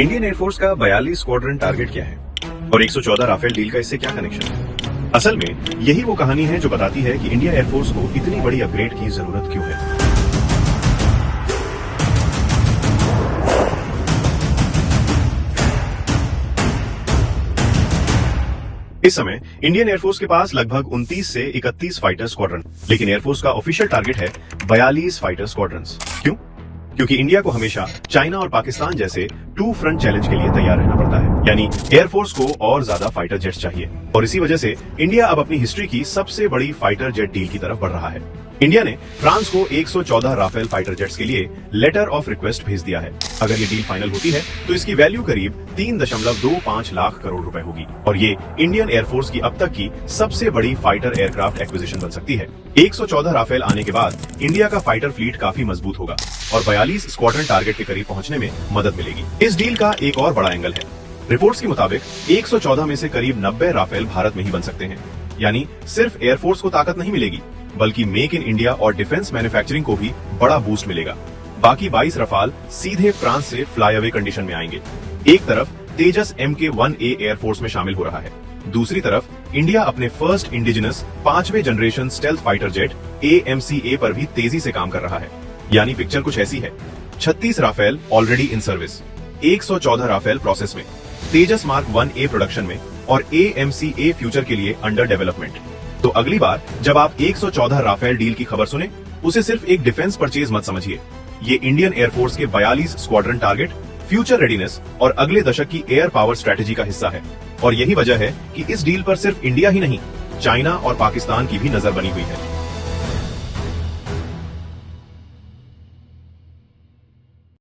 Indian air force का 42 squadron target क्या है और 114 राफेल डील का इससे क्या कनेक्शन है? असल में यही वो कहानी है जो बताती है कि इंडिया एयरफोर्स को इतनी बड़ी अपग्रेड की जरूरत क्यों है। इस समय इंडियन एयरफोर्स के पास लगभग 29 से 31 फाइटर स्क्वाड्रन, लेकिन एयरफोर्स का ऑफिशियल टारगेट है 42 फाइटर स्क्वाड्रन्स। क्यों? क्योंकि इंडिया को हमेशा चाइना और पाकिस्तान जैसे टू फ्रंट चैलेंज के लिए तैयार रहना पड़ता है, यानी एयरफोर्स को और ज्यादा फाइटर जेट्स चाहिए। और इसी वजह से इंडिया अब अपनी हिस्ट्री की सबसे बड़ी फाइटर जेट डील की तरफ बढ़ रहा है। इंडिया ने फ्रांस को 114 राफेल फाइटर जेट्स के लिए लेटर ऑफ रिक्वेस्ट भेज दिया है। अगर ये डील फाइनल होती है तो इसकी वैल्यू करीब 3.25 लाख करोड़ रुपए होगी और ये इंडियन एयरफोर्स की अब तक की सबसे बड़ी फाइटर एयरक्राफ्ट एक्विजिशन बन सकती है। 114 राफेल आने के बाद इंडिया का फाइटर फ्लीट काफी मजबूत होगा और 42 स्क्वाड्रन टारगेट के करीब पहुंचने में मदद मिलेगी। इस डील का एक और बड़ा एंगल है। रिपोर्ट्स के मुताबिक 114 में से करीब 90 राफेल भारत में ही बन सकते हैं, यानी सिर्फ एयरफोर्स को ताकत नहीं मिलेगी बल्कि मेक इन इंडिया और डिफेंस मैन्युफैक्चरिंग को भी बड़ा बूस्ट मिलेगा। बाकी 22 रफाल सीधे फ्रांस से फ्लाई अवे कंडीशन में आएंगे। एक तरफ तेजस MK-1A एयरफोर्स में शामिल हो रहा है, दूसरी तरफ इंडिया अपने फर्स्ट इंडिजिनस 5वें generation stealth fighter jet AMCA पर भी तेजी से काम कर रहा है। यानी पिक्चर कुछ ऐसी है: 36 Rafale already in service, 114 Rafale process में, तेजस मार्क 1A प्रोडक्शन में और AMCA फ्यूचर के लिए अंडर डेवलपमेंट। तो अगली बार जब आप 114 राफेल डील की खबर सुने, उसे सिर्फ एक डिफेंस परचेज मत समझिए। ये इंडियन एयरफोर्स के 42 स्क्वाड्रन टारगेट, फ्यूचर रेडीनेस और अगले दशक की एयर पावर स्ट्रेटेजी का हिस्सा है। और यही वजह है कि इस डील पर सिर्फ इंडिया ही नहीं, चाइना और पाकिस्तान की भी नजर बनी हुई है।